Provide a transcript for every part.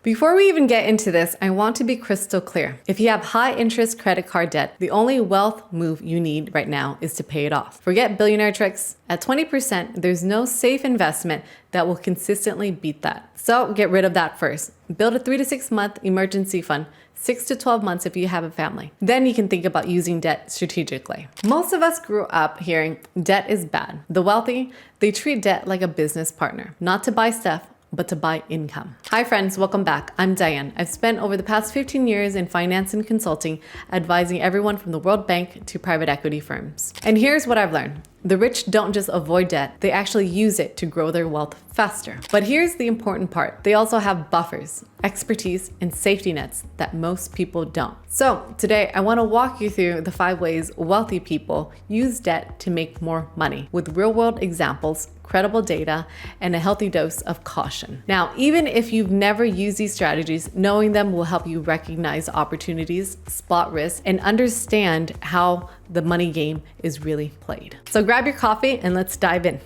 Before we even get into this, I want to be crystal clear. If you have high interest credit card debt, the only wealth move you need right now is to pay it off. Forget billionaire tricks. At 20%, there's no safe investment that will consistently beat that. So get rid of that first. Build a 3 to 6 month emergency fund, 6 to 12 months if you have a family. Then you can think about using debt strategically. Most of us grew up hearing debt is bad. The wealthy, they treat debt like a business partner, not to buy stuff, but to buy income. Hi friends, welcome back. I'm Diane. I've spent over the past 15 years in finance and consulting, advising everyone from the World Bank to private equity firms. And here's what I've learned. The rich don't just avoid debt, they actually use it to grow their wealth faster. But here's the important part. They also have buffers, expertise, and safety nets that most people don't. So today I want to walk you through the 5 ways wealthy people use debt to make more money with real-world examples, credible data, and a healthy dose of caution. Now, even if you've never used these strategies, knowing them will help you recognize opportunities, spot risks, and understand how the money game is really played. So grab your coffee and let's dive in.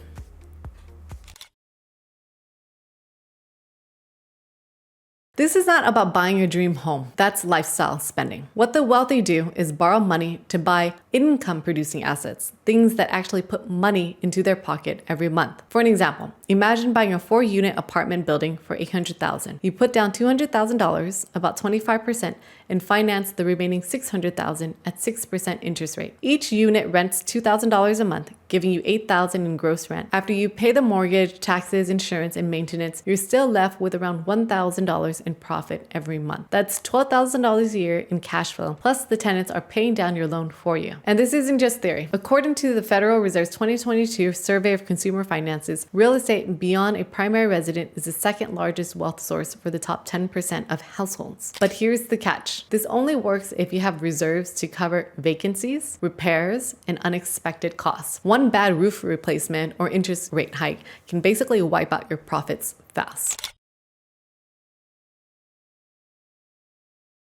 This is not about buying your dream home. That's lifestyle spending. What the wealthy do is borrow money to buy income-producing assets, things that actually put money into their pocket every month. For an example, imagine buying a 4-unit apartment building for $800,000. You put down $200,000, about 25%, and finance the remaining $600,000 at 6% interest rate. Each unit rents $2,000 a month, giving you $8,000 in gross rent. After you pay the mortgage, taxes, insurance, and maintenance, you're still left with around $1,000 in profit every month. That's $12,000 a year in cash flow, plus the tenants are paying down your loan for you. And this isn't just theory. According to the Federal Reserve's 2022 Survey of Consumer Finances, real estate beyond a primary resident is the second largest wealth source for the top 10% of households. But here's the catch. This only works if you have reserves to cover vacancies, repairs, and unexpected costs. One bad roof replacement or interest rate hike can basically wipe out your profits fast.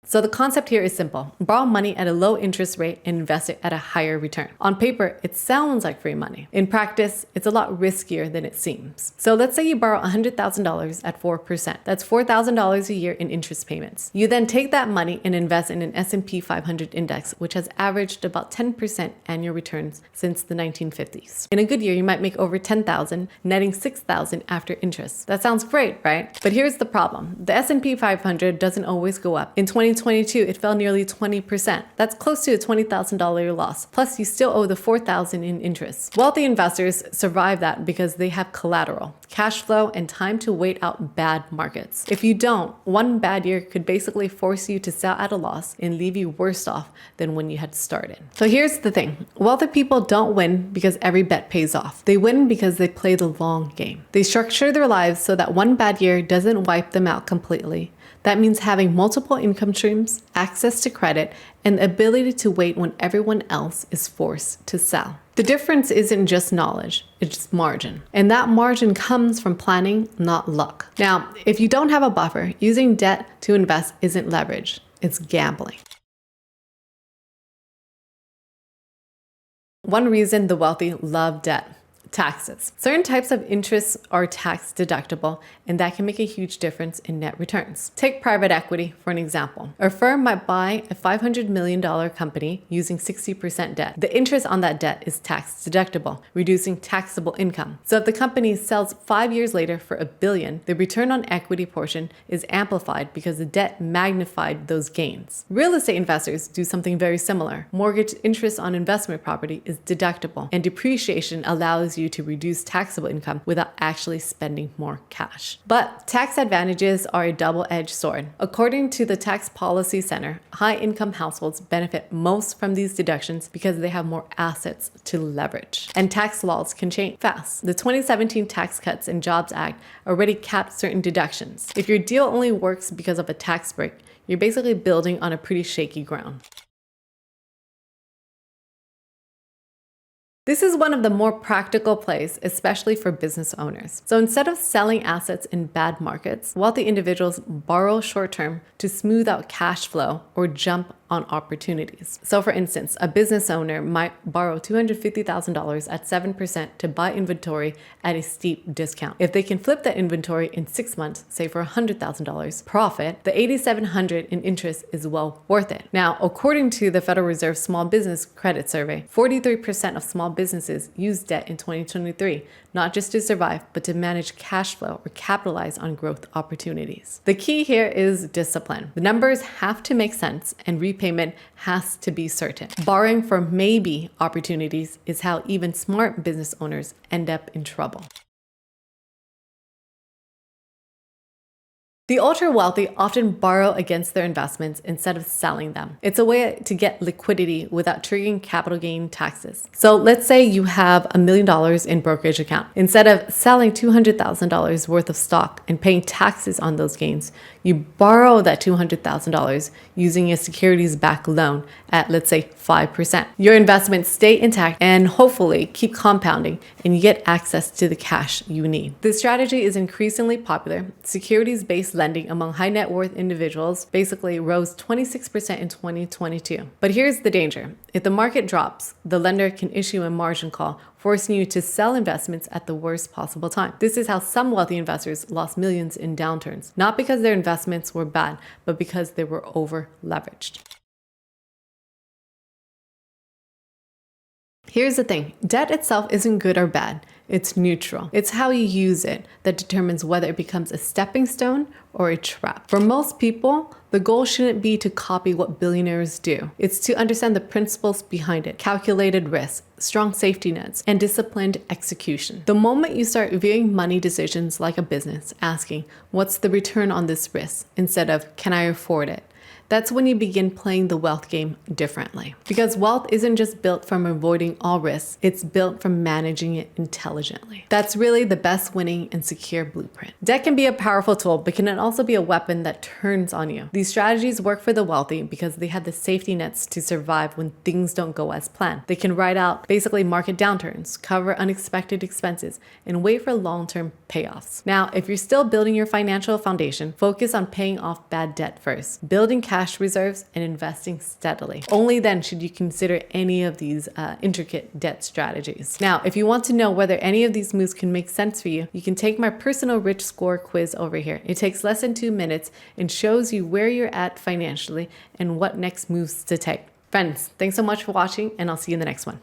So the concept here is simple. Borrow money at a low interest rate and invest it at a higher return. On paper, it sounds like free money. In practice, it's a lot riskier than it seems. So let's say you borrow $100,000 at 4%. That's $4,000 a year in interest payments. You then take that money and invest in an S&P 500 index, which has averaged about 10% annual returns since the 1950s. In a good year, you might make over $10,000, netting $6,000 after interest. That sounds great, right? But here's the problem. The S&P 500 doesn't always go up. In 2022, it fell nearly 20%. That's close to a $20,000 loss. Plus, you still owe the $4,000 in interest. Wealthy investors survive that because they have collateral, cash flow, and time to wait out bad markets. If you don't, one bad year could basically force you to sell at a loss and leave you worse off than when you had started. So here's the thing. Wealthy people don't win because every bet pays off. They win because they play the long game. They structure their lives so that one bad year doesn't wipe them out completely. That means having multiple income streams, access to credit, and the ability to wait when everyone else is forced to sell. The difference isn't just knowledge, it's margin. And that margin comes from planning, not luck. Now, if you don't have a buffer, using debt to invest isn't leverage, it's gambling. One reason the wealthy love debt. Taxes. Certain types of interests are tax deductible, and that can make a huge difference in net returns. Take private equity for an example. A firm might buy a $500 million company using 60% debt. The interest on that debt is tax deductible, reducing taxable income. So if the company sells 5 years later for $1 billion, the return on equity portion is amplified because the debt magnified those gains. Real estate investors do something very similar. Mortgage interest on investment property is deductible, and depreciation allows you to reduce taxable income without actually spending more cash. But tax advantages are a double-edged sword. According to the Tax Policy Center, high-income households benefit most from these deductions because they have more assets to leverage. And tax laws can change fast. The 2017 Tax Cuts and Jobs Act already capped certain deductions. If your deal only works because of a tax break, you're basically building on a pretty shaky ground. This is one of the more practical plays, especially for business owners. So instead of selling assets in bad markets, wealthy individuals borrow short-term to smooth out cash flow or jump on opportunities. So for instance, a business owner might borrow $250,000 at 7% to buy inventory at a steep discount. If they can flip that inventory in 6 months, say for $100,000 profit, the $8,700 in interest is well worth it. Now, according to the Federal Reserve Small Business Credit Survey, 43% of small businesses use debt in 2023, not just to survive, but to manage cash flow or capitalize on growth opportunities. The key here is discipline. The numbers have to make sense and repayment has to be certain. Borrowing for maybe opportunities is how even smart business owners end up in trouble. The ultra-wealthy often borrow against their investments instead of selling them. It's a way to get liquidity without triggering capital gain taxes. So let's say you have $1 million in brokerage account. Instead of selling $200,000 worth of stock and paying taxes on those gains, you borrow that $200,000 using a securities-backed loan at, let's say, 5%. Your investments stay intact and hopefully keep compounding, and you get access to the cash you need. This strategy is increasingly popular. Securities-based lending among high net worth individuals basically rose 26% in 2022. But here's the danger. If the market drops, the lender can issue a margin call, forcing you to sell investments at the worst possible time. This is how some wealthy investors lost millions in downturns, not because their investments were bad, but because they were over leveraged. Here's the thing, debt itself isn't good or bad. It's neutral. It's how you use it that determines whether it becomes a stepping stone or a trap. For most people, the goal shouldn't be to copy what billionaires do. It's to understand the principles behind it, calculated risk, strong safety nets, and disciplined execution. The moment you start viewing money decisions like a business, asking, what's the return on this risk, instead of, can I afford it? That's when you begin playing the wealth game differently. Because wealth isn't just built from avoiding all risks, it's built from managing it intelligently. That's really the best winning and secure blueprint. Debt can be a powerful tool, but can also be a weapon that turns on you. These strategies work for the wealthy because they have the safety nets to survive when things don't go as planned. They can ride out basically market downturns, cover unexpected expenses, and wait for long-term payoffs. Now, if you're still building your financial foundation, focus on paying off bad debt first, building cash reserves, and investing steadily. Only then should you consider any of these intricate debt strategies. Now, if you want to know whether any of these moves can make sense for you, you can take my personal rich score quiz over here. It takes less than 2 minutes and shows you where you're at financially and what next moves to take. Friends, thanks so much for watching, and I'll see you in the next one.